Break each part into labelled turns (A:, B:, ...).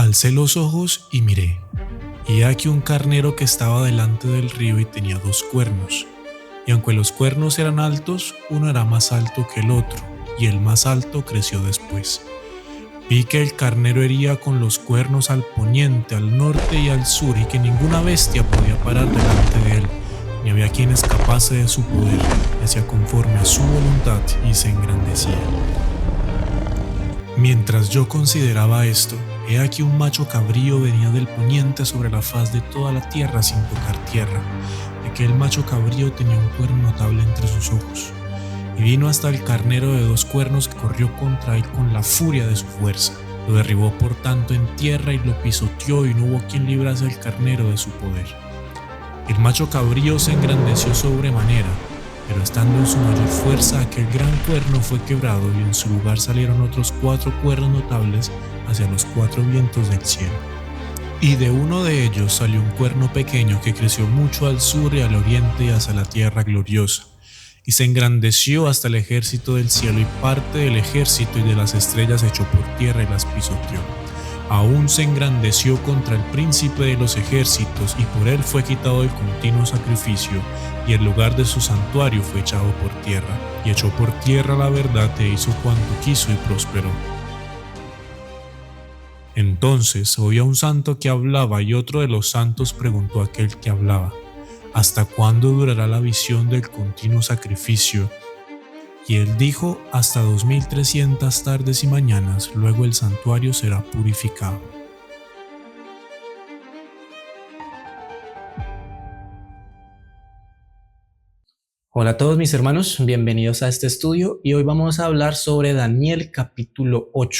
A: Alcé los ojos y miré, y he aquí un carnero que estaba delante del río y tenía 2 cuernos, y aunque los cuernos eran altos, uno era más alto que el otro, y el más alto creció después. Vi que el carnero hería con los cuernos al poniente, al norte y al sur, y que ninguna bestia podía parar delante de él, ni había quien escapase de su poder, y hacía conforme a su voluntad y se engrandecía. Mientras yo consideraba esto, he aquí un macho cabrío venía del poniente sobre la faz de toda la tierra sin tocar tierra, y aquel macho cabrío tenía un cuerno notable entre sus ojos. Y vino hasta el carnero de 2 cuernos que corrió contra él con la furia de su fuerza. Lo derribó por tanto en tierra y lo pisoteó, y no hubo quien librase al carnero de su poder. El macho cabrío se engrandeció sobremanera, pero estando en su mayor fuerza aquel gran cuerno fue quebrado, y en su lugar salieron otros 4 cuernos notables hacia los 4 vientos del cielo. Y de uno de ellos salió un cuerno pequeño que creció mucho al sur y al oriente y hacia la tierra gloriosa, y se engrandeció hasta el ejército del cielo, y parte del ejército y de las estrellas echó por tierra y las pisoteó. Aún se engrandeció contra el príncipe de los ejércitos, y por él fue quitado el continuo sacrificio, y el lugar de su santuario fue echado por tierra, y echó por tierra la verdad e hizo cuanto quiso y prosperó. Entonces oí a un santo que hablaba, y otro de los santos preguntó a aquel que hablaba: ¿hasta cuándo durará la visión del continuo sacrificio? Y él dijo: hasta 2300 tardes y mañanas, luego el santuario será purificado.
B: Hola a todos mis hermanos, bienvenidos a este estudio y hoy vamos a hablar sobre Daniel capítulo 8.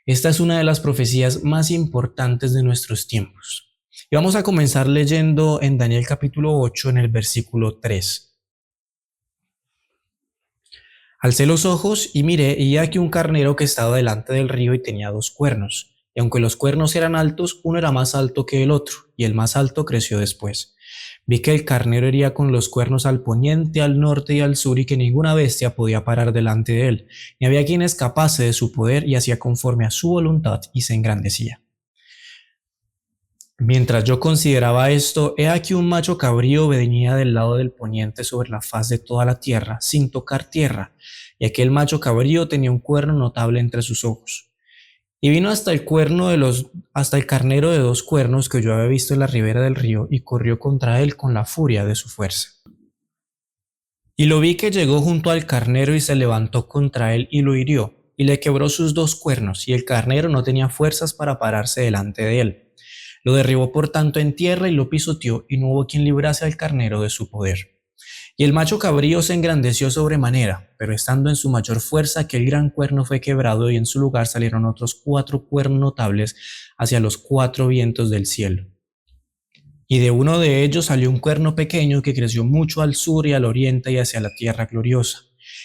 B: Esta es una de las profecías más importantes de nuestros tiempos. Y vamos a comenzar leyendo en Daniel capítulo 8 en el versículo 3. Alcé los ojos y miré, y aquí un carnero que estaba delante del río y tenía 2 cuernos. Y aunque los cuernos eran altos, uno era más alto que el otro, y el más alto creció después. Vi que el carnero hería con los cuernos al poniente, al norte y al sur, y que ninguna bestia podía parar delante de él, ni había quien escapase de su poder, y hacía conforme a su voluntad y se engrandecía. Mientras yo consideraba esto, he aquí un macho cabrío venía del lado del poniente sobre la faz de toda la tierra, sin tocar tierra, y aquel macho cabrío tenía un cuerno notable entre sus ojos. Y vino hasta el carnero de 2 cuernos que yo había visto en la ribera del río, y corrió contra él con la furia de su fuerza. Y lo vi que llegó junto al carnero y se levantó contra él y lo hirió, y le quebró sus 2 cuernos, y el carnero no tenía fuerzas para pararse delante de él. Lo derribó por tanto en tierra y lo pisoteó, y no hubo quien librase al carnero de su poder. Y el macho cabrío se engrandeció sobremanera, pero estando en su mayor fuerza aquel gran cuerno fue quebrado, y en su lugar salieron otros 4 cuernos notables hacia los 4 vientos del cielo. Y de uno de ellos salió un cuerno pequeño que creció mucho al sur y al oriente y hacia la tierra gloriosa,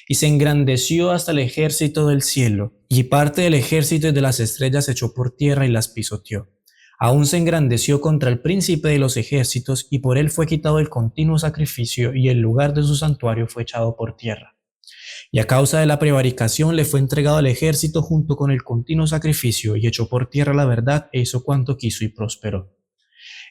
B: y se engrandeció hasta el ejército del cielo, y parte del ejército y de las estrellas echó por tierra y las pisoteó. Aún se engrandeció contra el príncipe de los ejércitos, y por él fue quitado el continuo sacrificio, y el lugar de su santuario fue echado por tierra. Y a causa de la prevaricación le fue entregado al ejército junto con el continuo sacrificio, y echó por tierra la verdad e hizo cuanto quiso y prosperó.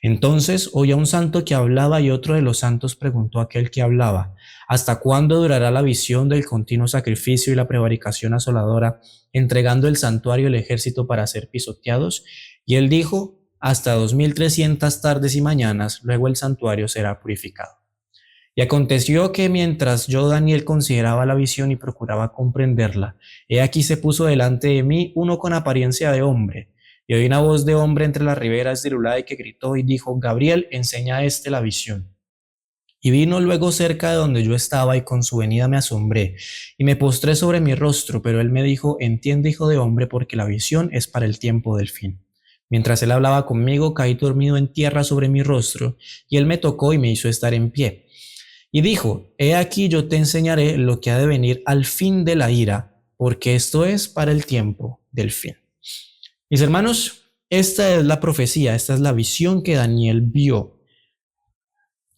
B: Entonces oí a un santo que hablaba, y otro de los santos preguntó a aquel que hablaba: ¿hasta cuándo durará la visión del continuo sacrificio y la prevaricación asoladora, entregando el santuario al ejército para ser pisoteados? Y él dijo: hasta 2300 tardes y mañanas, luego el santuario será purificado. Y aconteció que mientras yo, Daniel, consideraba la visión y procuraba comprenderla, he aquí se puso delante de mí uno con apariencia de hombre, y oí una voz de hombre entre las riberas de Ulai que gritó y dijo: Gabriel, enseña a este la visión. Y vino luego cerca de donde yo estaba, y con su venida me asombré, y me postré sobre mi rostro, pero él me dijo: entiende, hijo de hombre, porque la visión es para el tiempo del fin. Mientras él hablaba conmigo, caí dormido en tierra sobre mi rostro, y él me tocó y me hizo estar en pie. Y dijo: he aquí yo te enseñaré lo que ha de venir al fin de la ira, porque esto es para el tiempo del fin. Mis hermanos, esta es la profecía, esta es la visión que Daniel vio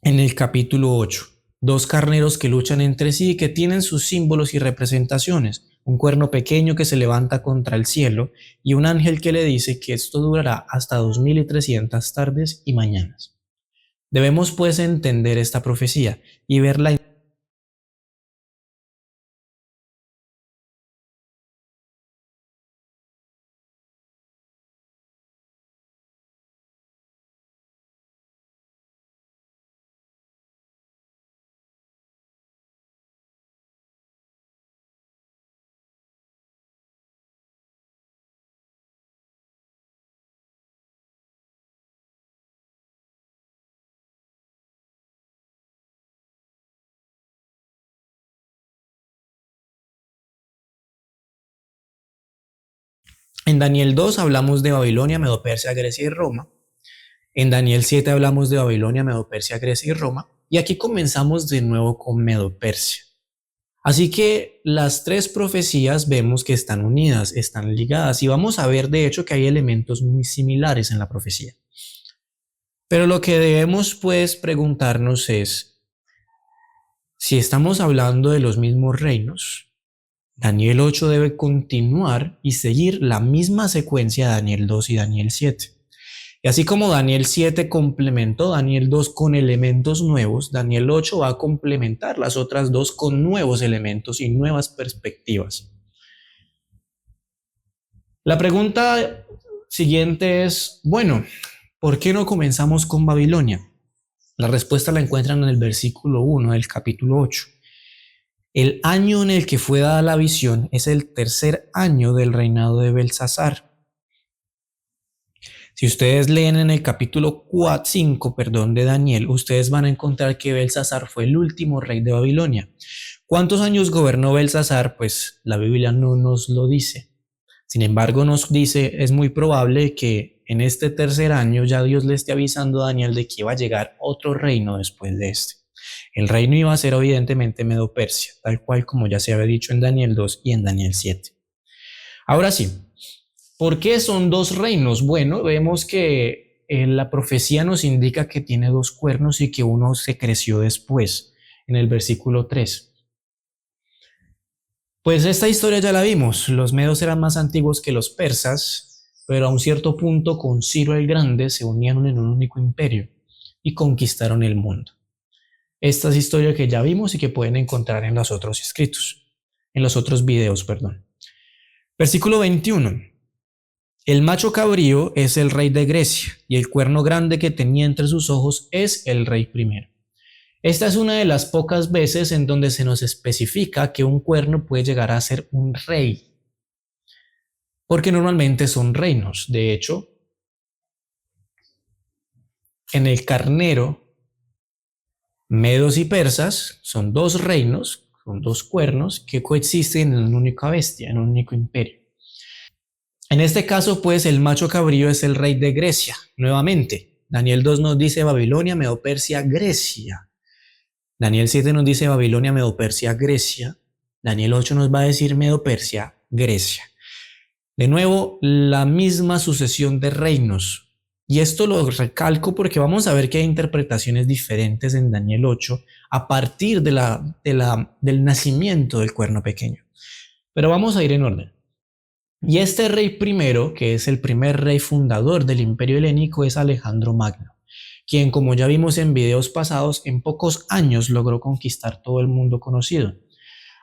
B: en el capítulo 8. 2 carneros que luchan entre sí y que tienen sus símbolos y representaciones. un cuerno pequeño que se levanta contra el cielo y un ángel que le dice que esto durará hasta 2300 tardes y mañanas. Debemos pues entender esta profecía y verla en Daniel 2 hablamos de Babilonia, Medo-Persia, Grecia y Roma. En Daniel 7 hablamos de Babilonia, Medo-Persia, Grecia y Roma. Y aquí comenzamos de nuevo con Medo-Persia. Así que las tres profecías vemos que están unidas, están ligadas y vamos a ver de hecho que hay elementos muy similares en la profecía. Pero lo que debemos pues preguntarnos es, si estamos hablando de los mismos reinos, Daniel 8 debe continuar y seguir la misma secuencia de Daniel 2 y Daniel 7. Y así como Daniel 7 complementó Daniel 2 con elementos nuevos, Daniel 8 va a complementar las otras dos con nuevos elementos y nuevas perspectivas. La pregunta siguiente es, bueno, ¿por qué no comenzamos con Babilonia? La respuesta la encuentran en el versículo 1 del capítulo 8. El año en el que fue dada la visión es el tercer año del reinado de Belsasar. Si ustedes leen en el capítulo 5 de Daniel, ustedes van a encontrar que Belsasar fue el último rey de Babilonia. ¿Cuántos años gobernó Belsasar? Pues la Biblia no nos lo dice. Sin embargo, nos dice, es muy probable que en este tercer año ya Dios le esté avisando a Daniel de que iba a llegar otro reino después de este. El reino iba a ser evidentemente Medo-Persia, tal cual como ya se había dicho en Daniel 2 y en Daniel 7. Ahora sí, ¿por qué son dos reinos? Bueno, vemos que la profecía nos indica que tiene dos cuernos y que uno se creció después, en el versículo 3. Pues esta historia ya la vimos, los medos eran más antiguos que los persas, pero a un cierto punto con Ciro el Grande se unieron en un único imperio y conquistaron el mundo. Esta es historia que ya vimos y que pueden encontrar en los otros escritos, en los otros videos, perdón. Versículo 21. El macho cabrío es el rey de Grecia y el cuerno grande que tenía entre sus ojos es el rey primero. Esta es una de las pocas veces en donde se nos especifica que un cuerno puede llegar a ser un rey, porque normalmente son reinos. De hecho, en el carnero, medos y persas son dos reinos, son dos cuernos que coexisten en una única bestia, en un único imperio. En este caso, pues, el macho cabrío es el rey de Grecia. Nuevamente, Daniel 2 nos dice Babilonia, Medo-Persia, Grecia. Daniel 7 nos dice Babilonia, Medo-Persia, Grecia. Daniel 8 nos va a decir Medo-Persia, Grecia. De nuevo, la misma sucesión de reinos. Y esto lo recalco porque vamos a ver que hay interpretaciones diferentes en Daniel 8 a partir del nacimiento del cuerno pequeño. Pero vamos a ir en orden. Y este rey primero, que es el primer rey fundador del Imperio Helénico, es Alejandro Magno, quien, como ya vimos en videos pasados, en pocos años logró conquistar todo el mundo conocido.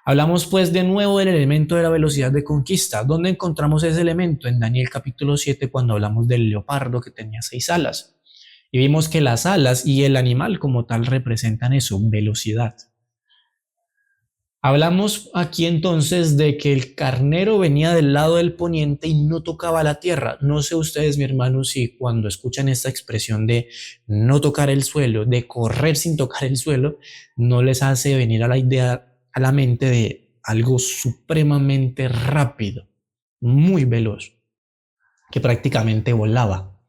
B: Hablamos pues de nuevo del elemento de la velocidad de conquista. ¿Dónde encontramos ese elemento? En Daniel capítulo 7, cuando hablamos del leopardo que tenía 6 alas. Y vimos que las alas y el animal como tal representan eso, velocidad. Hablamos aquí entonces de que el carnero venía del lado del poniente y no tocaba la tierra. No sé ustedes, mi hermano, si cuando escuchan esta expresión de no tocar el suelo, de correr sin tocar el suelo, no les hace venir a la idea, a la mente de algo supremamente rápido, muy veloz, que prácticamente volaba.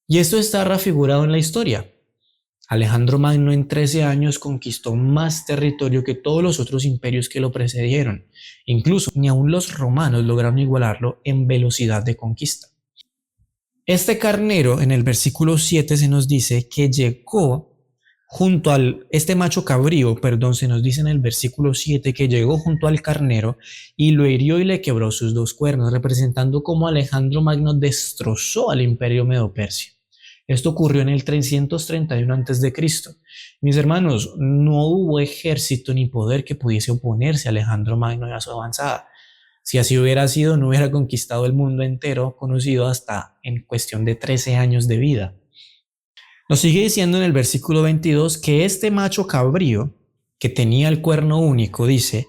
B: Y esto está refigurado en la historia. Alejandro Magno en 13 años conquistó más territorio que todos los otros imperios que lo precedieron. Incluso ni aun los romanos lograron igualarlo en velocidad de conquista. Este carnero en el versículo 7 se nos dice que llegó este macho cabrío, perdón, se nos dice en el versículo 7 que llegó junto al carnero y lo hirió y le quebró sus dos cuernos, representando cómo Alejandro Magno destrozó al imperio medo-persia. Esto ocurrió en el 331 a.C. Mis hermanos, no hubo ejército ni poder que pudiese oponerse a Alejandro Magno y a su avanzada. Si así hubiera sido, no hubiera conquistado el mundo entero, conocido hasta en cuestión de 13 años de vida. Nos sigue diciendo en el versículo 22 que este macho cabrío, que tenía el cuerno único, dice,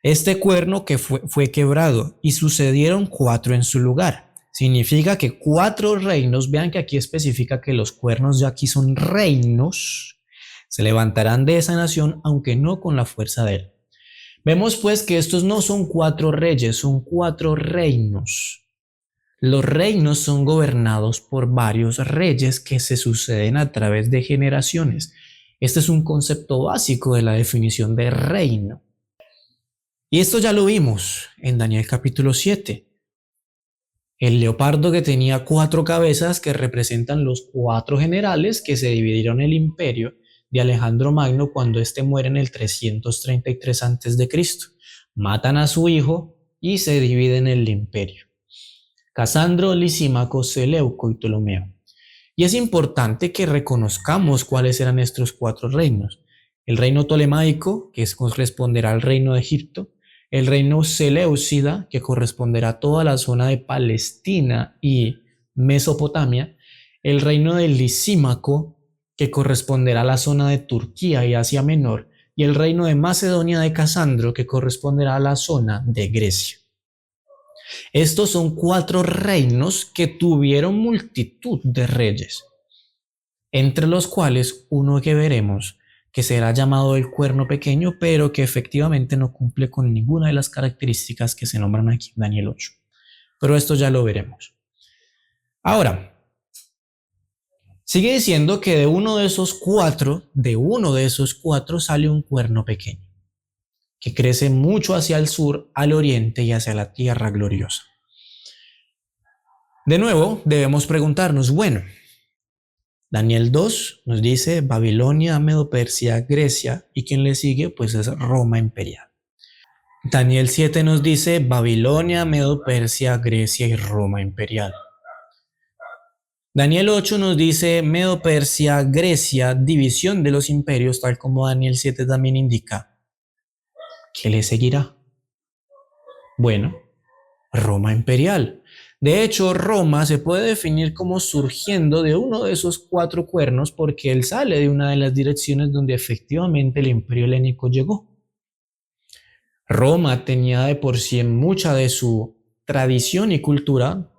B: este cuerno que fue quebrado y sucedieron 4 en su lugar. Significa que 4 reinos, vean que aquí especifica que los cuernos ya aquí son reinos, se levantarán de esa nación, aunque no con la fuerza de él. Vemos pues que estos no son 4 reyes, son 4 reinos. Los reinos son gobernados por varios reyes que se suceden a través de generaciones. Este es un concepto básico de la definición de reino. Y esto ya lo vimos en Daniel capítulo 7. El leopardo que tenía 4 cabezas que representan los 4 generales que se dividieron el imperio de Alejandro Magno cuando éste muere en el 333 a.C. Matan a su hijo y se dividen el imperio. Casandro, Lisímaco, Seleuco y Ptolomeo. Y es importante que reconozcamos cuáles eran estos 4 reinos. El reino tolemaico, que corresponderá al reino de Egipto, el reino seleucida, que corresponderá a toda la zona de Palestina y Mesopotamia, el reino del Lisímaco, que corresponderá a la zona de Turquía y Asia Menor, y el reino de Macedonia de Casandro, que corresponderá a la zona de Grecia. Estos son 4 reinos que tuvieron multitud de reyes, entre los cuales uno que veremos que será llamado el cuerno pequeño, pero que efectivamente no cumple con ninguna de las características que se nombran aquí en Daniel 8. Pero esto ya lo veremos. Ahora, sigue diciendo que de uno de esos cuatro sale un cuerno pequeño, que crece mucho hacia el sur, al oriente y hacia la tierra gloriosa. De nuevo, debemos preguntarnos, bueno, Daniel 2 nos dice Babilonia, Medo-Persia, Grecia, y quien le sigue pues es Roma imperial. Daniel 7 nos dice Babilonia, Medo-Persia, Grecia y Roma imperial. Daniel 8 nos dice Medo-Persia, Grecia, división de los imperios, tal como Daniel 7 también indica. ¿Qué le seguirá? Bueno, Roma imperial. De hecho, Roma se puede definir como surgiendo de uno de esos 4 cuernos porque él sale de una de las direcciones donde efectivamente el imperio helénico llegó. Roma tenía de por sí mucha de su tradición y cultura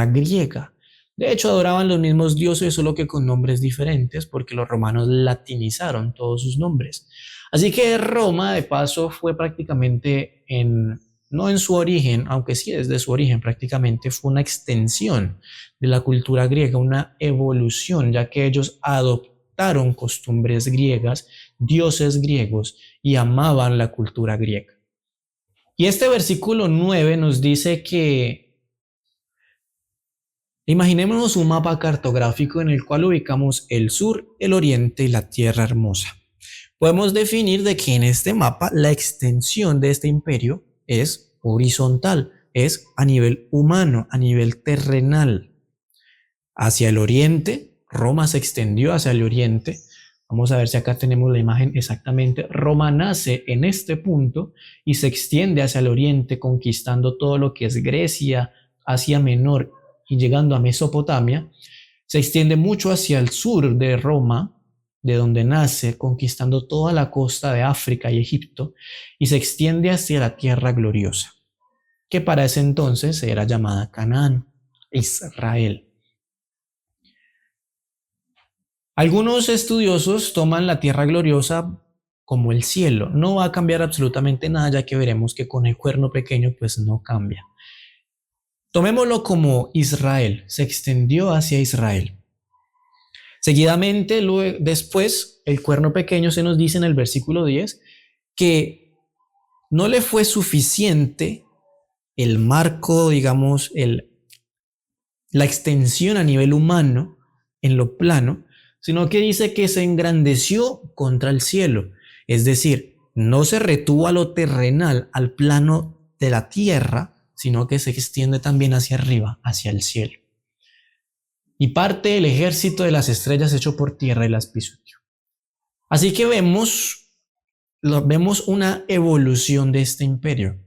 B: griega. De hecho, adoraban los mismos dioses, solo que con nombres diferentes, porque los romanos latinizaron todos sus nombres. Así que Roma, de paso, fue prácticamente no en su origen, aunque sí desde su origen prácticamente, fue una extensión de la cultura griega, una evolución, ya que ellos adoptaron costumbres griegas, dioses griegos, y amaban la cultura griega. Y este versículo 9 nos dice que imaginémonos un mapa cartográfico en el cual ubicamos el sur, el oriente y la tierra hermosa. Podemos definir de que en este mapa la extensión de este imperio es horizontal, es a nivel humano, a nivel terrenal. Hacia el oriente, Roma se extendió hacia el oriente. Vamos a ver si acá tenemos la imagen exactamente. Roma nace en este punto y se extiende hacia el oriente, conquistando todo lo que es Grecia, Asia Menor y llegando a Mesopotamia. Se extiende mucho hacia el sur de Roma, de donde nace, conquistando toda la costa de África y Egipto, y se extiende hacia la tierra gloriosa, que para ese entonces era llamada Canaán, Israel. Algunos estudiosos toman la tierra gloriosa como el cielo. No va a cambiar absolutamente nada, ya que veremos que con el cuerno pequeño pues no cambia. Tomémoslo como Israel, se extendió hacia Israel. Seguidamente, después, el cuerno pequeño se nos dice en el versículo 10 que no le fue suficiente el marco, digamos, la extensión a nivel humano en lo plano, sino que dice que se engrandeció contra el cielo. Es decir, no se retuvo a lo terrenal, al plano de la tierra, sino que se extiende también hacia arriba, hacia el cielo. Y parte del ejército de las estrellas echó por tierra y las pisoteó. Así que vemos una evolución de este imperio,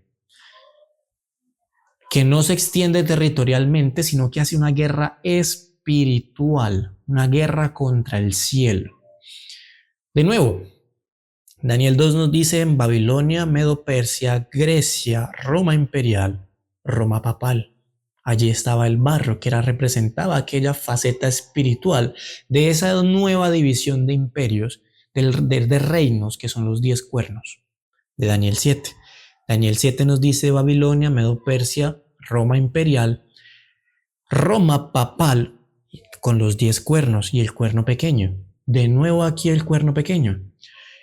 B: que no se extiende territorialmente, sino que hace una guerra espiritual, una guerra contra el cielo. De nuevo, Daniel 2 nos dice en Babilonia, Medo-Persia, Grecia, Roma imperial, Roma papal. Allí estaba el barro, que representaba aquella faceta espiritual de esa nueva división de imperios, de reinos, que son los 10 cuernos de Daniel 7. Daniel 7 nos dice Babilonia, Medo-Persia, Roma imperial, Roma papal, con los 10 cuernos y el cuerno pequeño. De nuevo aquí el cuerno pequeño.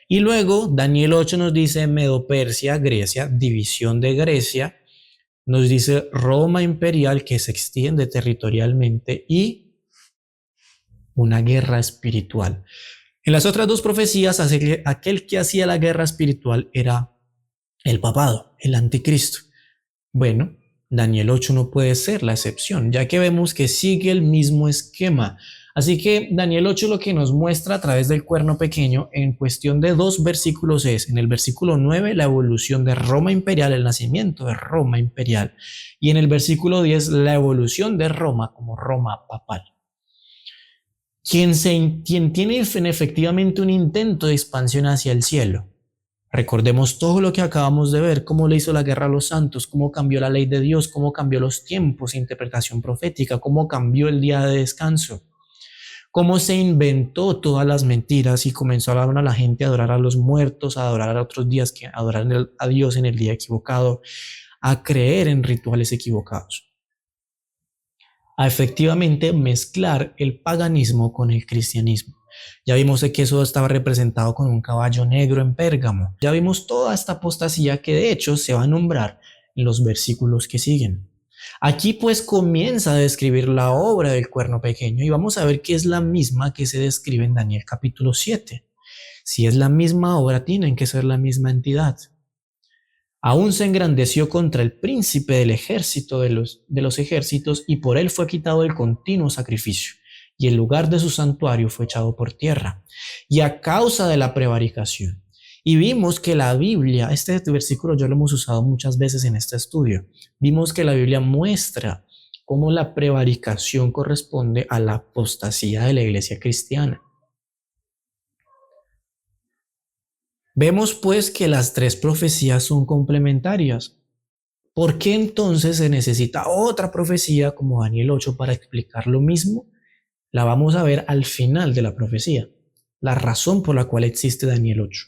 B: Y luego Daniel 8 nos dice Medo-Persia, Grecia, división de Grecia. Nos dice Roma imperial, que se extiende territorialmente, y una guerra espiritual. En las otras dos profecías, aquel que hacía la guerra espiritual era el papado, el anticristo. Bueno, Daniel 8 no puede ser la excepción, ya que vemos que sigue el mismo esquema. Así que Daniel 8 lo que nos muestra a través del cuerno pequeño en cuestión de 2 versículos es, en el versículo 9, la evolución de Roma imperial, el nacimiento de Roma imperial, y en el versículo 10, la evolución de Roma como Roma papal. Quien tiene efectivamente un intento de expansión hacia el cielo. Recordemos todo lo que acabamos de ver, cómo le hizo la guerra a los santos, cómo cambió la ley de Dios, cómo cambió los tiempos, interpretación profética, cómo cambió el día de descanso, cómo se inventó todas las mentiras y comenzó a hablar a la gente a adorar a los muertos, a adorar a otros días, a adorar a Dios en el día equivocado, a creer en rituales equivocados, a efectivamente mezclar el paganismo con el cristianismo. Ya vimos que eso estaba representado con un caballo negro en Pérgamo. Ya vimos toda esta apostasía que de hecho se va a nombrar en los versículos que siguen. Aquí pues comienza a describir la obra del cuerno pequeño y vamos a ver que es la misma que se describe en Daniel capítulo 7. Si es la misma obra, tienen que ser la misma entidad. Aún se engrandeció contra el príncipe del ejército de los ejércitos y por él fue quitado el continuo sacrificio. Y el lugar de su santuario fue echado por tierra. Y a causa de la prevaricación. Y vimos que la Biblia, este versículo ya lo hemos usado muchas veces en este estudio, vimos que la Biblia muestra cómo la prevaricación corresponde a la apostasía de la iglesia cristiana. Vemos pues que las 3 profecías son complementarias. ¿Por qué entonces se necesita otra profecía como Daniel 8 para explicar lo mismo? La vamos a ver al final de la profecía, la razón por la cual existe Daniel 8.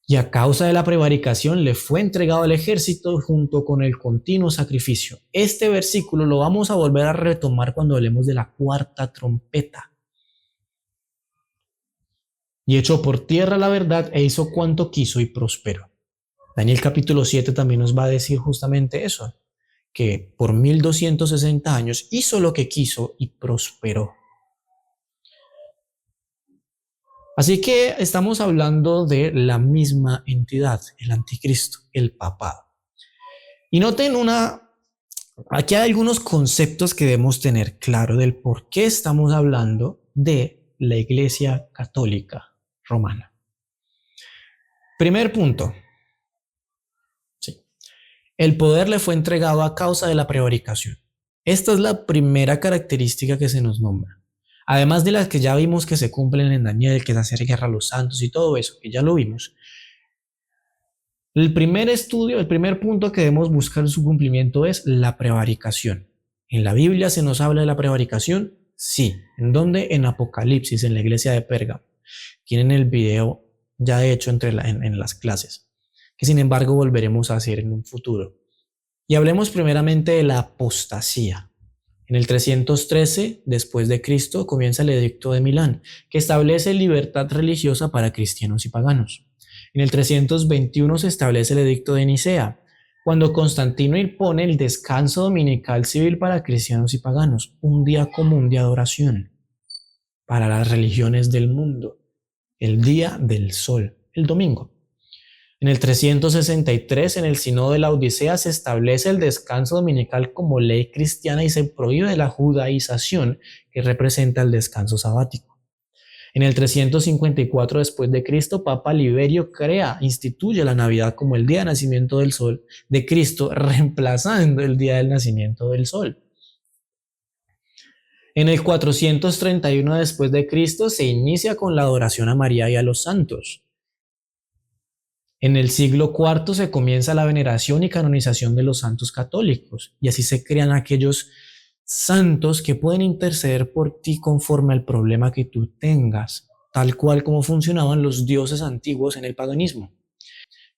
B: Y a causa de la prevaricación le fue entregado al ejército junto con el continuo sacrificio. Este versículo lo vamos a volver a retomar cuando hablemos de la 4ª trompeta. Y echó por tierra la verdad e hizo cuanto quiso y prosperó. Daniel capítulo 7 también nos va a decir justamente eso, que por 1260 años hizo lo que quiso y prosperó. Así que estamos hablando de la misma entidad, el anticristo, el papado. Y noten aquí hay algunos conceptos que debemos tener claro del por qué estamos hablando de la Iglesia Católica Romana. Primer punto. El poder le fue entregado a causa de la prevaricación. Esta es la primera característica que se nos nombra. Además de las que ya vimos que se cumplen en Daniel, que es hacer guerra a los santos y todo eso, que ya lo vimos. El primer punto que debemos buscar su cumplimiento es la prevaricación. ¿En la Biblia se nos habla de la prevaricación? Sí. ¿En dónde? En Apocalipsis, en la iglesia de Pérgamo. Tienen el video ya hecho en las clases, que sin embargo volveremos a hacer en un futuro. Y hablemos primeramente de la apostasía. En el 313 después de Cristo comienza el Edicto de Milán, que establece libertad religiosa para cristianos y paganos. En el 321 se establece el Edicto de Nicea, cuando Constantino impone el descanso dominical civil para cristianos y paganos, un día común de adoración. para las religiones del mundo, el día del sol, el domingo. En el 363, en el Sínodo de la Odisea, se establece el descanso dominical como ley cristiana y se prohíbe la judaización que representa el descanso sabático. En el 354 después de Cristo, Papa Liberio instituye la Navidad como el día de nacimiento del sol de Cristo, reemplazando el día del nacimiento del sol. En el 431 después de Cristo se inicia con la adoración a María y a los santos. En el siglo IV se comienza la veneración y canonización de los santos católicos, y así se crean aquellos santos que pueden interceder por ti conforme al problema que tú tengas, tal cual como funcionaban los dioses antiguos en el paganismo.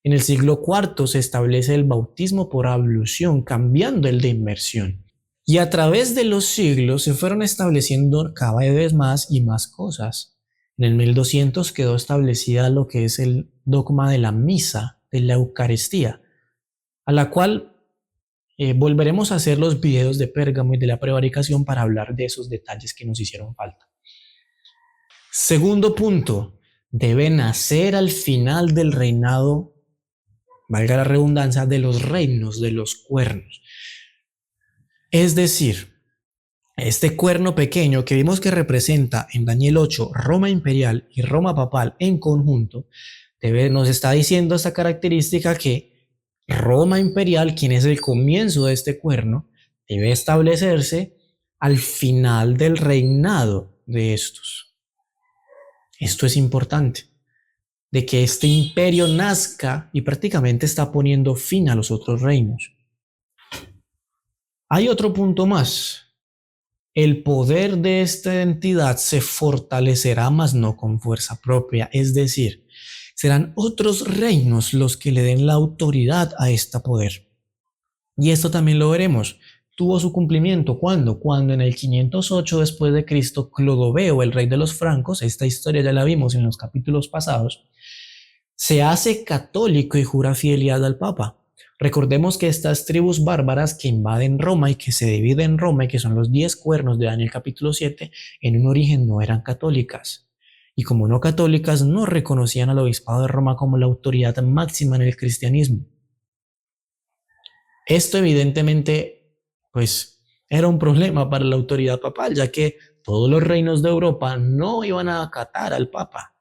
B: En el siglo IV se establece el bautismo por ablución, cambiando el de inmersión. Y a través de los siglos se fueron estableciendo cada vez más y más cosas. En el 1200 quedó establecida lo que es el dogma de la misa, de la Eucaristía, a la cual volveremos a hacer los videos de Pérgamo y de la prevaricación para hablar de esos detalles que nos hicieron falta. Segundo punto, debe nacer al final del reinado, valga la redundancia, de los reinos, de los cuernos. Es decir, este cuerno pequeño que vimos que representa en Daniel 8 Roma imperial y Roma papal en conjunto, nos está diciendo esta característica que Roma imperial, quien es el comienzo de este cuerno, debe establecerse al final del reinado de estos. Esto es importante, de que este imperio nazca y prácticamente está poniendo fin a los otros reinos. Hay otro punto más. El poder de esta entidad se fortalecerá, mas no con fuerza propia, es decir, serán otros reinos los que le den la autoridad a este poder. Y esto también lo veremos. Tuvo su cumplimiento cuando en el 508 después de Cristo, Clodoveo, el rey de los francos, esta historia ya la vimos en los capítulos pasados, se hace católico y jura fidelidad al Papa. Recordemos que estas tribus bárbaras que invaden Roma y que se dividen en Roma y que son los 10 cuernos de Daniel capítulo 7, en un origen no eran católicas. Y como no católicas, no reconocían al obispado de Roma como la autoridad máxima en el cristianismo. Esto evidentemente, pues, era un problema para la autoridad papal, ya que todos los reinos de Europa no iban a acatar al Papa.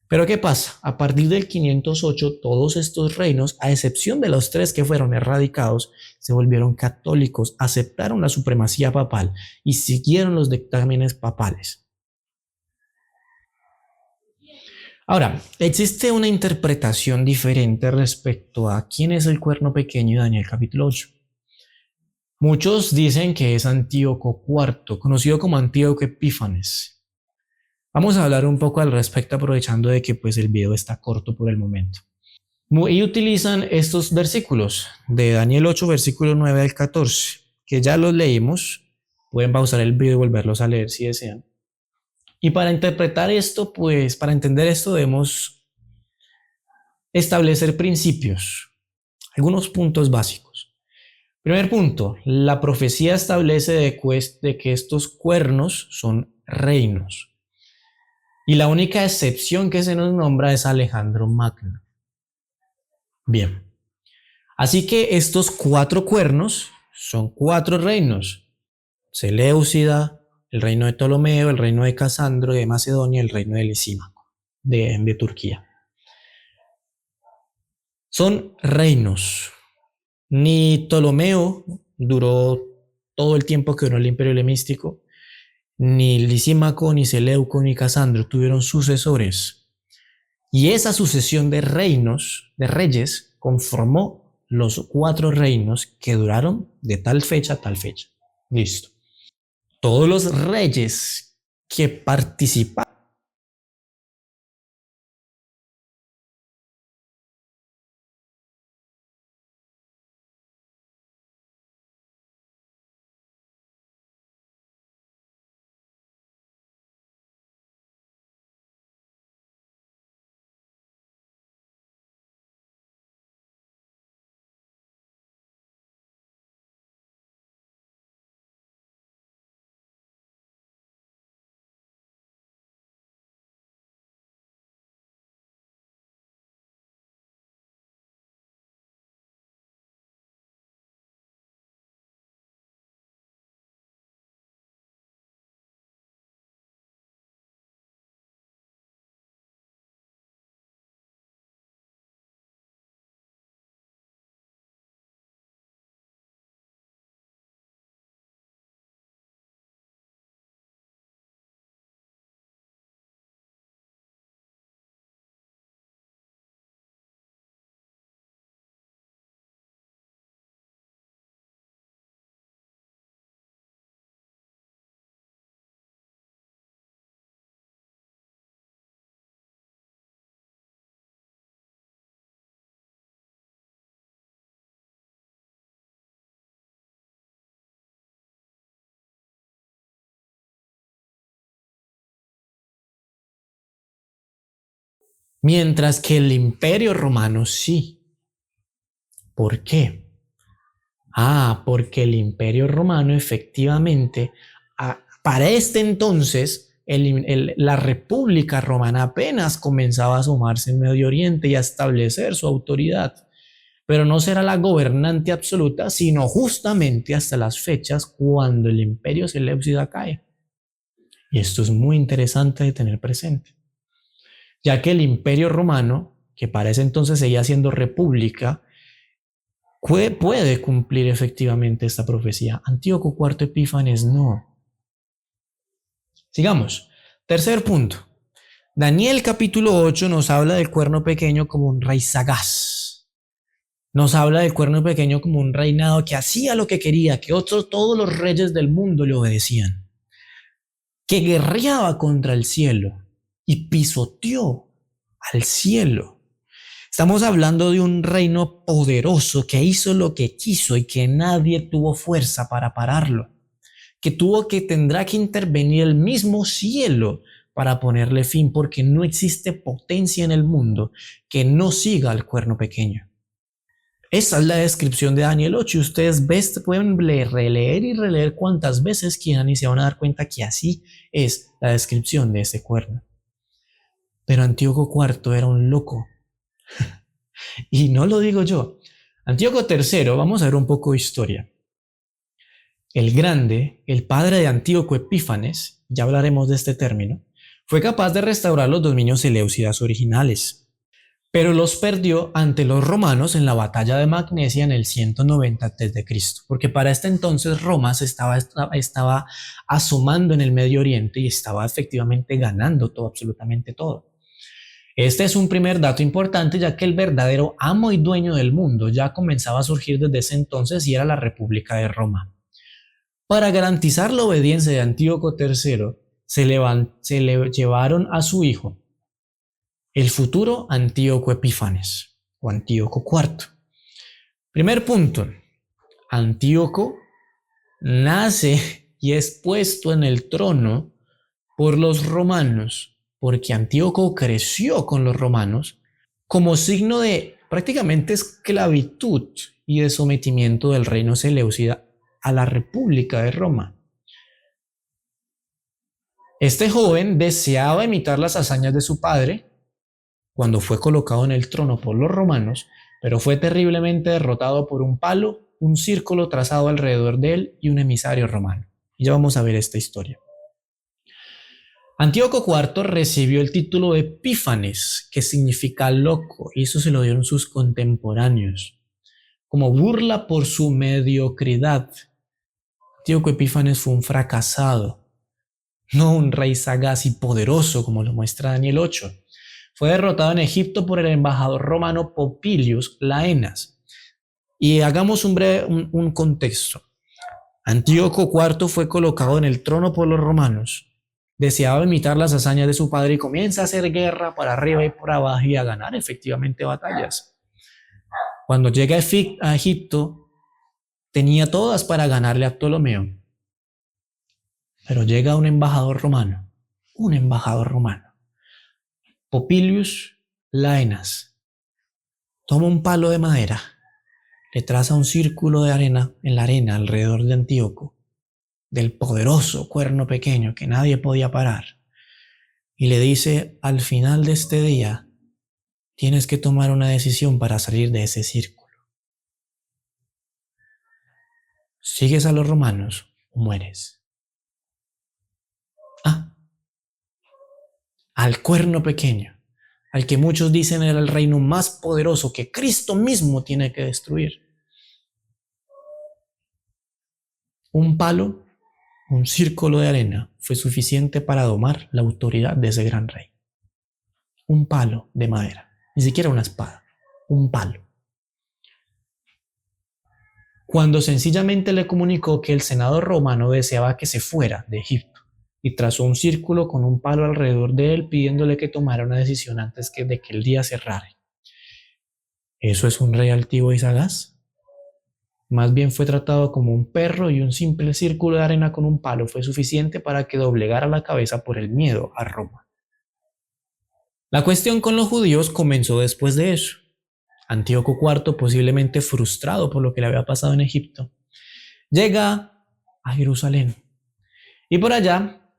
B: Pero ¿qué pasa? A partir del 508, todos estos reinos, a excepción de los 3 que fueron erradicados, se volvieron católicos, aceptaron la supremacía papal y siguieron los dictámenes papales. Ahora, existe una interpretación diferente respecto a quién es el cuerno pequeño de Daniel capítulo 8. Muchos dicen que es Antíoco IV, conocido como Antíoco Epífanes. Vamos a hablar un poco al respecto aprovechando de que pues el video está corto por el momento. Y utilizan estos versículos de Daniel 8, versículo 9 al 14, que ya los leímos. Pueden pausar el video y volverlos a leer si desean. Y para interpretar esto, pues para entender esto debemos establecer principios, algunos puntos básicos. Primer punto, la profecía establece de que estos cuernos son reinos. Y la única excepción que se nos nombra es Alejandro Magno. Bien. Así que estos 4 cuernos son 4 reinos. Seleucida, el reino de Ptolomeo, el reino de Casandro de Macedonia, el reino de Lisímaco de Turquía. Son reinos. Ni Ptolomeo duró todo el tiempo que duró el imperio helenístico, ni Lisímaco, ni Seleuco, ni Casandro tuvieron sucesores. Y esa sucesión de reinos, de reyes, conformó los 4 reinos que duraron de tal fecha a tal fecha. Listo. Todos los reyes que participaron mientras que el Imperio Romano sí. ¿Por qué? Porque el Imperio Romano efectivamente, para este entonces, la República Romana apenas comenzaba a asomarse en Medio Oriente y a establecer su autoridad, pero no será la gobernante absoluta, sino justamente hasta las fechas cuando el Imperio Seleucida cae. Y esto es muy interesante de tener presente, ya que el Imperio Romano, que para ese entonces seguía siendo república, puede cumplir efectivamente esta profecía. Antíoco IV Epífanes no. Sigamos. Tercer punto. Daniel capítulo 8 nos habla del cuerno pequeño como un rey sagaz. Nos habla del cuerno pequeño como un reinado que hacía lo que quería, que todos los reyes del mundo le obedecían, que guerreaba contra el cielo y pisoteó al cielo. Estamos hablando de un reino poderoso que hizo lo que quiso y que nadie tuvo fuerza para pararlo, que tendrá que intervenir el mismo cielo para ponerle fin, porque no existe potencia en el mundo que no siga al cuerno pequeño. Esa es la descripción de Daniel 8. Ustedes pueden releer y releer cuantas veces quieran y se van a dar cuenta que así es la descripción de ese cuerno. Pero Antíoco IV era un loco. Y no lo digo yo. Antíoco III, vamos a ver un poco de historia. El Grande, el padre de Antíoco Epífanes, ya hablaremos de este término, fue capaz de restaurar los dominios seleucidas originales, pero los perdió ante los romanos en la batalla de Magnesia en el 190 a.C., porque para este entonces Roma se estaba asomando en el Medio Oriente y estaba efectivamente ganando absolutamente todo. Este es un primer dato importante, ya que el verdadero amo y dueño del mundo ya comenzaba a surgir desde ese entonces y era la República de Roma. Para garantizar la obediencia de Antíoco III, se le llevaron a su hijo, el futuro Antíoco Epífanes o Antíoco IV. Primer punto, Antíoco nace y es puesto en el trono por los romanos, porque Antíoco creció con los romanos como signo de prácticamente esclavitud y de sometimiento del reino seleucida a la República de Roma. Este joven deseaba imitar las hazañas de su padre cuando fue colocado en el trono por los romanos, pero fue terriblemente derrotado por un palo, un círculo trazado alrededor de él y un emisario romano. Y ya vamos a ver esta historia. Antíoco IV recibió el título de Epífanes, que significa loco, y eso se lo dieron sus contemporáneos, como burla por su mediocridad. Antíoco Epífanes fue un fracasado, no un rey sagaz y poderoso como lo muestra Daniel 8. Fue derrotado en Egipto por el embajador romano Popilius Laenas. Y hagamos un contexto. Antíoco IV fue colocado en el trono por los romanos. Deseaba imitar las hazañas de su padre y comienza a hacer guerra para arriba y por abajo y a ganar efectivamente batallas. Cuando llega a Egipto, tenía todas para ganarle a Ptolomeo. Pero llega un embajador romano, Popilius Laenas, toma un palo de madera, le traza un círculo de arena en la arena alrededor de Antíoco, del poderoso cuerno pequeño que nadie podía parar, y le dice: al final de este día tienes que tomar una decisión para salir de ese círculo. ¿Sigues a los romanos o mueres? Al cuerno pequeño, al que muchos dicen era el reino más poderoso que Cristo mismo tiene que destruir. Un palo, un círculo de arena fue suficiente para domar la autoridad de ese gran rey. Un palo de madera, ni siquiera una espada, un palo. Cuando sencillamente le comunicó que el senado romano deseaba que se fuera de Egipto y trazó un círculo con un palo alrededor de él pidiéndole que tomara una decisión antes de que el día cerrara. ¿Eso es un rey altivo y sagaz? Más bien fue tratado como un perro y un simple círculo de arena con un palo fue suficiente para que doblegara la cabeza por el miedo a Roma. La cuestión con los judíos comenzó después de eso. Antíoco IV, posiblemente frustrado por lo que le había pasado en Egipto, llega a Jerusalén y por allá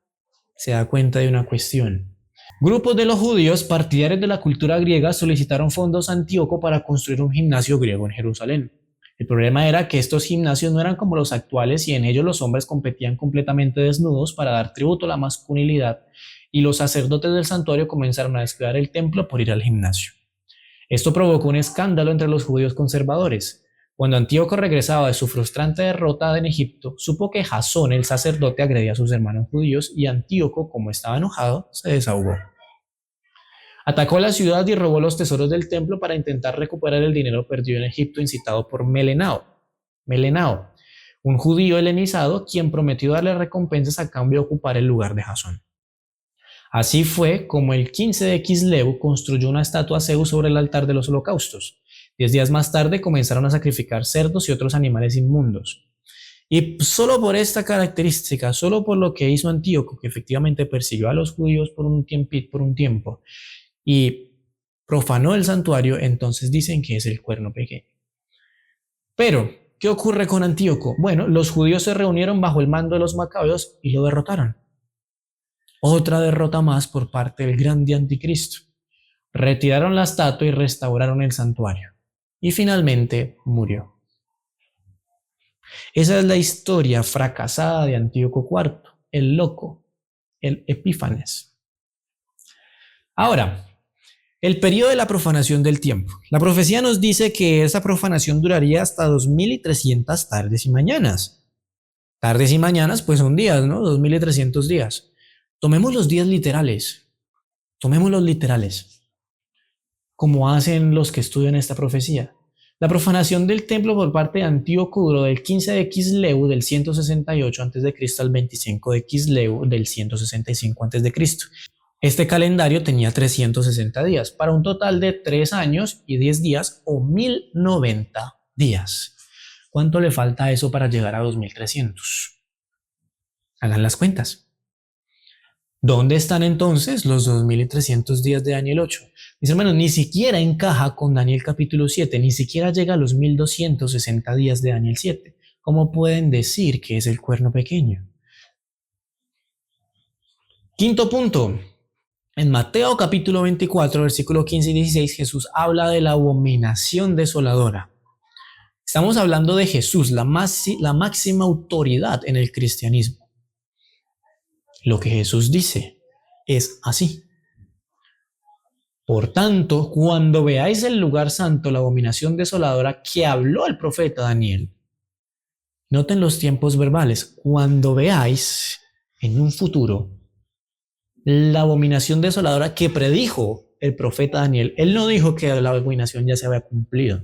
B: se da cuenta de una cuestión. Grupos de los judíos partidarios de la cultura griega solicitaron fondos a Antíoco para construir un gimnasio griego en Jerusalén. El problema era que estos gimnasios no eran como los actuales y en ellos los hombres competían completamente desnudos para dar tributo a la masculinidad y los sacerdotes del santuario comenzaron a descuidar el templo por ir al gimnasio. Esto provocó un escándalo entre los judíos conservadores. Cuando Antíoco regresaba de su frustrante derrota en Egipto, supo que Jasón, el sacerdote, agredía a sus hermanos judíos y Antíoco, como estaba enojado, se desahogó. Atacó la ciudad y robó los tesoros del templo para intentar recuperar el dinero perdido en Egipto, incitado por Melenao, un judío helenizado quien prometió darle recompensas a cambio de ocupar el lugar de Jasón. Así fue como el 15 de Quisleu construyó una estatua a Zeus sobre el altar de los holocaustos. 10 días más tarde comenzaron a sacrificar cerdos y otros animales inmundos. Y solo por esta característica, solo por lo que hizo Antíoco, que efectivamente persiguió a los judíos por un tiempo y profanó el santuario, entonces dicen que es el cuerno pequeño. Pero, ¿qué ocurre con Antíoco? Bueno, los judíos se reunieron bajo el mando de los macabeos y lo derrotaron. Otra derrota más por parte del grande anticristo. Retiraron la estatua y restauraron el santuario. Y finalmente murió. Esa es la historia fracasada de Antíoco IV, el loco, el Epífanes. Ahora, el periodo de la profanación del tiempo. La profecía nos dice que esa profanación duraría hasta 2300 tardes y mañanas. Tardes y mañanas, pues son días, ¿no? 2300 días. Tomemos los días literales. Tomémoslos literales. Como hacen los que estudian esta profecía. La profanación del templo por parte de Antíoco duró del 15 de Quisleu del 168 a.C. al 25 de Quisleu del 165 a.C. Este calendario tenía 360 días, para un total de 3 años y 10 días o 1090 días. ¿Cuánto le falta a eso para llegar a 2300? Hagan las cuentas. ¿Dónde están entonces los 2300 días de Daniel 8? Mis hermanos, ni siquiera encaja con Daniel capítulo 7, ni siquiera llega a los 1260 días de Daniel 7. ¿Cómo pueden decir que es el cuerno pequeño? Quinto punto. En Mateo capítulo 24, versículo 15 y 16, Jesús habla de la abominación desoladora. Estamos hablando de Jesús, la máxima autoridad en el cristianismo. Lo que Jesús dice es así. Por tanto, cuando veáis el lugar santo, la abominación desoladora que habló el profeta Daniel, noten los tiempos verbales, cuando veáis en un futuro la abominación desoladora que predijo el profeta Daniel, él no dijo que la abominación ya se había cumplido,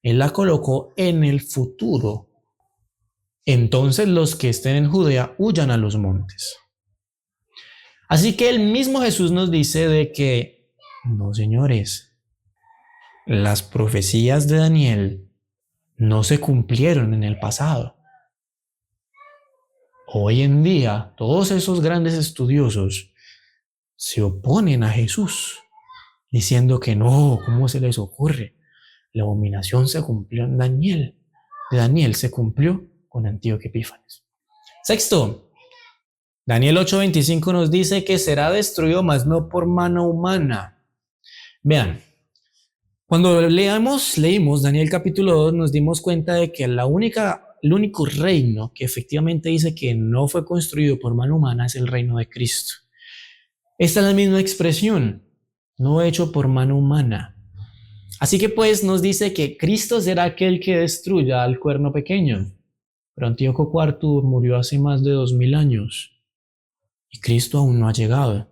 B: él la colocó en el futuro. Entonces los que estén en Judea huyan a los montes. Así que el mismo Jesús nos dice de que, no señores, las profecías de Daniel no se cumplieron en el pasado. Hoy en día, todos esos grandes estudiosos se oponen a Jesús, diciendo que no, ¿cómo se les ocurre? La abominación se cumplió en Daniel. De Daniel se cumplió con Antíoco Epífanes. Sexto, Daniel 8:25 nos dice que será destruido, mas no por mano humana. Vean, cuando leímos Daniel capítulo 2, nos dimos cuenta de que el único reino que efectivamente dice que no fue construido por mano humana es el reino de Cristo. Esta es la misma expresión, no hecho por mano humana. Así que pues nos dice que Cristo será aquel que destruya al cuerno pequeño. Pero Antíoco IV murió hace más de 2000 años. Y Cristo aún no ha llegado.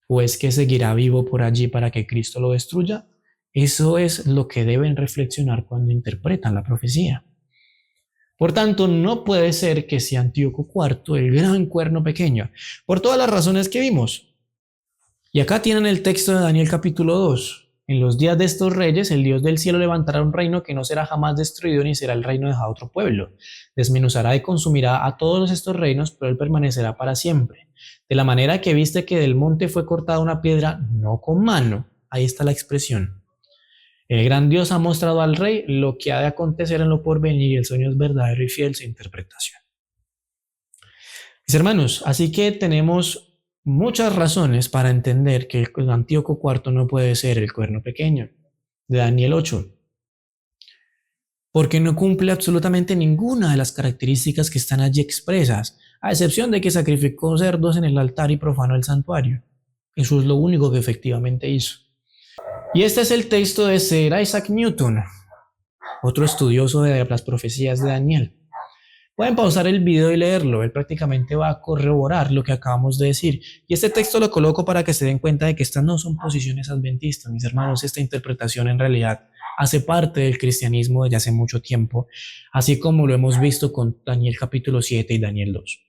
B: ¿O es que seguirá vivo por allí para que Cristo lo destruya? Eso es lo que deben reflexionar cuando interpretan la profecía. Por tanto, no puede ser que sea Antíoco IV el gran cuerno pequeño, por todas las razones que vimos. Y acá tienen el texto de Daniel capítulo 2. En los días de estos reyes, el Dios del cielo levantará un reino que no será jamás destruido ni será el reino dejado a otro pueblo. Desmenuzará y consumirá a todos estos reinos, pero él permanecerá para siempre. De la manera que viste que del monte fue cortada una piedra, no con mano, ahí está la expresión. El gran Dios ha mostrado al rey lo que ha de acontecer en lo porvenir y el sueño es verdadero y fiel su interpretación. Mis hermanos, así que tenemos muchas razones para entender que el Antíoco IV no puede ser el cuerno pequeño de Daniel 8, porque no cumple absolutamente ninguna de las características que están allí expresas, a excepción de que sacrificó cerdos en el altar y profanó el santuario. Eso es lo único que efectivamente hizo. Y este es el texto de Sir Isaac Newton, otro estudioso de las profecías de Daniel. Pueden pausar el video y leerlo, él prácticamente va a corroborar lo que acabamos de decir. Y este texto lo coloco para que se den cuenta de que estas no son posiciones adventistas, mis hermanos. Esta interpretación en realidad hace parte del cristianismo desde hace mucho tiempo, así como lo hemos visto con Daniel capítulo 7 y Daniel 2.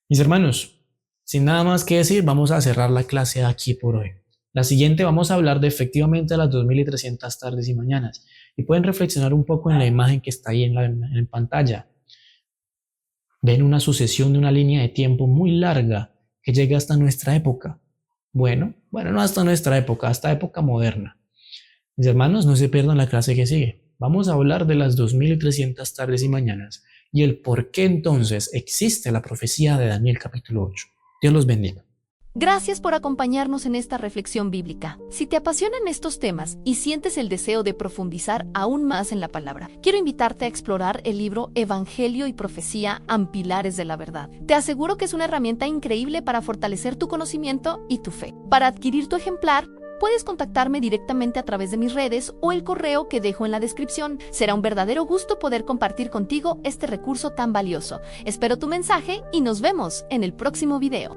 B: Mis hermanos, sin nada más que decir, vamos a cerrar la clase aquí por hoy. La siguiente vamos a hablar de efectivamente las 2300 tardes y mañanas. Y pueden reflexionar un poco en la imagen que está ahí en pantalla. Ven una sucesión de una línea de tiempo muy larga que llega hasta nuestra época. Bueno, no hasta nuestra época, hasta época moderna. Mis hermanos, no se pierdan la clase que sigue. Vamos a hablar de las 2300 tardes y mañanas y el por qué entonces existe la profecía de Daniel capítulo 8. Dios los bendiga.
C: Gracias por acompañarnos en esta reflexión bíblica. Si te apasionan estos temas y sientes el deseo de profundizar aún más en la palabra, quiero invitarte a explorar el libro Evangelio y Profecía en Pilares de la Verdad. Te aseguro que es una herramienta increíble para fortalecer tu conocimiento y tu fe. Para adquirir tu ejemplar, puedes contactarme directamente a través de mis redes o el correo que dejo en la descripción. Será un verdadero gusto poder compartir contigo este recurso tan valioso. Espero tu mensaje y nos vemos en el próximo video.